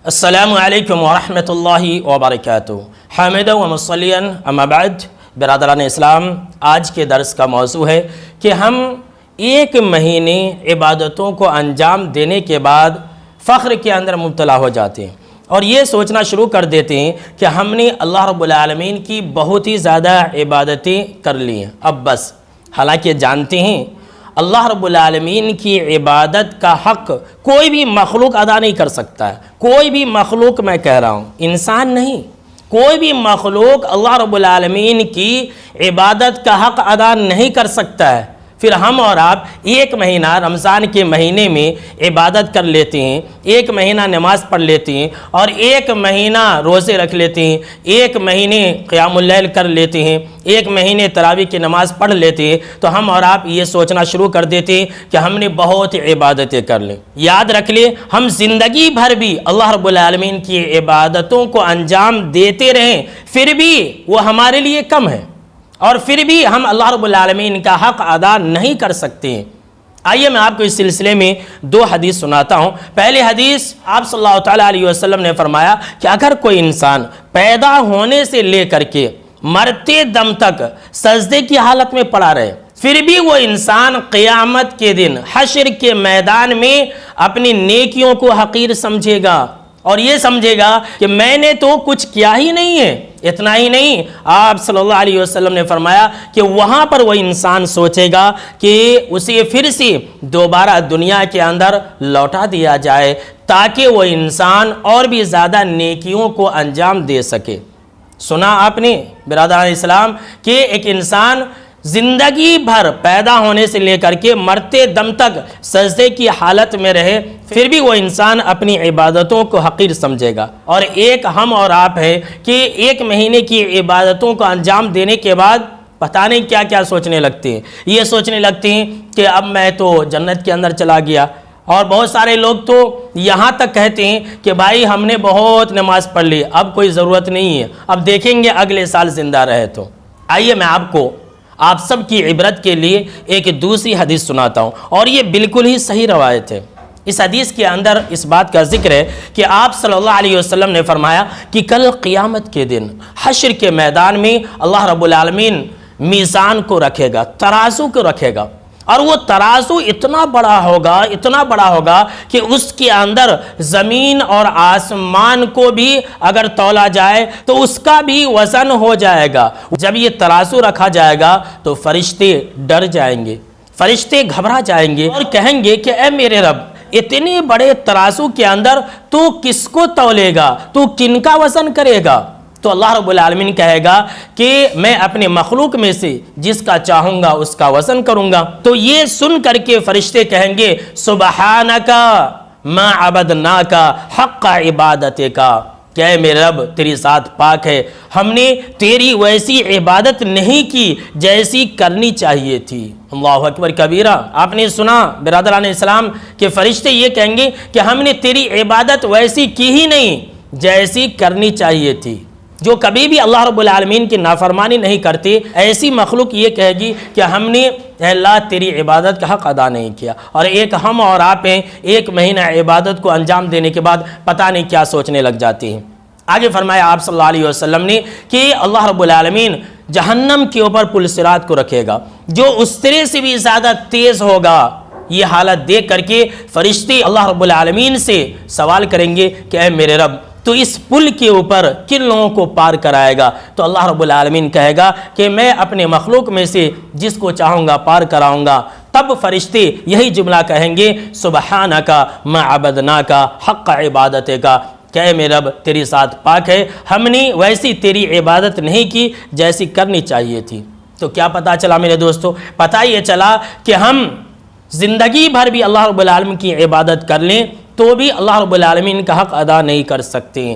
السلام علیکم ورحمۃ اللہ وبرکاتہ۔ حامدہ و مصلیاً اما بعد، برادران اسلام، آج کے درس کا موضوع ہے کہ ہم ایک مہینے عبادتوں کو انجام دینے کے بعد فخر کے اندر مبتلا ہو جاتے ہیں اور یہ سوچنا شروع کر دیتے ہیں کہ ہم نے اللہ رب العالمین کی بہت ہی زیادہ عبادتیں کر لی ہیں اب بس۔ حالانکہ جانتے ہیں اللہ رب العالمین کی عبادت کا حق کوئی بھی مخلوق ادا نہیں کر سکتا ہے۔ کوئی بھی مخلوق، میں کہہ رہا ہوں انسان نہیں، کوئی بھی مخلوق اللہ رب العالمین کی عبادت کا حق ادا نہیں کر سکتا ہے۔ پھر ہم اور آپ ایک مہینہ رمضان کے مہینے میں عبادت کر لیتے ہیں، ایک مہینہ نماز پڑھ لیتے ہیں اور ایک مہینہ روزے رکھ لیتے ہیں، ایک مہینے قیام اللیل کر لیتے ہیں، ایک مہینے تراویح کی نماز پڑھ لیتے ہیں، تو ہم اور آپ یہ سوچنا شروع کر دیتے ہیں کہ ہم نے بہت عبادتیں کر لیں۔ یاد رکھ لیں، ہم زندگی بھر بھی اللہ رب العالمین کی عبادتوں کو انجام دیتے رہیں، پھر بھی وہ ہمارے لیے کم ہے اور پھر بھی ہم اللہ رب العالمین کا حق ادا نہیں کر سکتے ہیں۔ آئیے میں آپ کو اس سلسلے میں دو حدیث سناتا ہوں۔ پہلی حدیث، آپ صلی اللہ تعالیٰ علیہ وسلم نے فرمایا کہ اگر کوئی انسان پیدا ہونے سے لے کر کے مرتے دم تک سجدے کی حالت میں پڑا رہے، پھر بھی وہ انسان قیامت کے دن حشر کے میدان میں اپنی نیکیوں کو حقیر سمجھے گا اور یہ سمجھے گا کہ میں نے تو کچھ کیا ہی نہیں ہے۔ اتنا ہی نہیں، آپ صلی اللہ علیہ وسلم نے فرمایا کہ وہاں پر وہ انسان سوچے گا کہ اسے پھر سے دوبارہ دنیا کے اندر لوٹا دیا جائے تاکہ وہ انسان اور بھی زیادہ نیکیوں کو انجام دے سکے۔ سنا آپ نے برادران اسلام کہ ایک انسان زندگی بھر پیدا ہونے سے لے کر کے مرتے دم تک سجدے کی حالت میں رہے، پھر بھی وہ انسان اپنی عبادتوں کو حقیر سمجھے گا۔ اور ایک ہم اور آپ ہے کہ ایک مہینے کی عبادتوں کو انجام دینے کے بعد پتہ نہیں کیا کیا سوچنے لگتے ہیں۔ یہ سوچنے لگتے ہیں کہ اب میں تو جنت کے اندر چلا گیا، اور بہت سارے لوگ تو یہاں تک کہتے ہیں کہ بھائی ہم نے بہت نماز پڑھ لی، اب کوئی ضرورت نہیں ہے، اب دیکھیں گے اگلے سال زندہ رہے تو۔ آئیے میں آپ سب کی عبرت کے لیے ایک دوسری حدیث سناتا ہوں، اور یہ بالکل ہی صحیح روایت ہے۔ اس حدیث کے اندر اس بات کا ذکر ہے کہ آپ صلی اللہ علیہ وسلم نے فرمایا کہ کل قیامت کے دن حشر کے میدان میں اللہ رب العالمین میزان کو رکھے گا، ترازو کو رکھے گا، اور وہ ترازو اتنا بڑا ہوگا کہ اس کے اندر زمین اور آسمان کو بھی اگر تولا جائے تو اس کا بھی وزن ہو جائے گا۔ جب یہ ترازو رکھا جائے گا تو فرشتے ڈر جائیں گے، فرشتے گھبرا جائیں گے اور کہیں گے کہ اے میرے رب، اتنے بڑے ترازو کے اندر تو کس کو تولے گا، تو کن کا وزن کرے گا؟ تو اللہ رب العالمین کہے گا کہ میں اپنے مخلوق میں سے جس کا چاہوں گا اس کا وزن کروں گا۔ تو یہ سن کر کے فرشتے کہیں گے سبحانک ما عبدناک حق عبادتک، کہ اے میرے رب تیری ذات پاک ہے، ہم نے تیری ویسی عبادت نہیں کی جیسی کرنی چاہیے تھی۔ اللہ اکبر کبیرہ۔ آپ نے سنا برادران اسلام کہ فرشتے یہ کہیں گے کہ ہم نے تیری عبادت ویسی کی ہی نہیں جیسی کرنی چاہیے تھی۔ جو کبھی بھی اللہ رب العالمین کی نافرمانی نہیں کرتی، ایسی مخلوق یہ کہے گی کہ ہم نے اے اللہ تیری عبادت کا حق ادا نہیں کیا۔ اور ایک ہم اور آپ ہیں، ایک مہینہ عبادت کو انجام دینے کے بعد پتہ نہیں کیا سوچنے لگ جاتی ہیں۔ آگے فرمایا آپ صلی اللہ علیہ وسلم نے کہ اللہ رب العالمین جہنم کے اوپر پل صراط کو رکھے گا جو اس سرے سے بھی زیادہ تیز ہوگا۔ یہ حالت دیکھ کر کے فرشتے اللہ رب العالمین سے سوال کریں گے کہ اے میرے رب، تو اس پل کے اوپر کن لوگوں کو پار کرائے گا؟ تو اللہ رب العالمین کہے گا کہ میں اپنے مخلوق میں سے جس کو چاہوں گا پار کراؤں گا۔ تب فرشتے یہی جملہ کہیں گے سبحانک ما عبدناک حق عبادتک، کہ اے میرے رب تیری ذات پاک ہے، ہم نے ویسی تیری عبادت نہیں کی جیسی کرنی چاہیے تھی۔ تو کیا پتہ چلا میرے دوستو؟ پتہ یہ چلا کہ ہم زندگی بھر بھی اللہ رب العالمین کی عبادت کر لیں تو بھی اللہ رب العالمین کا حق ادا نہیں کر سکتے۔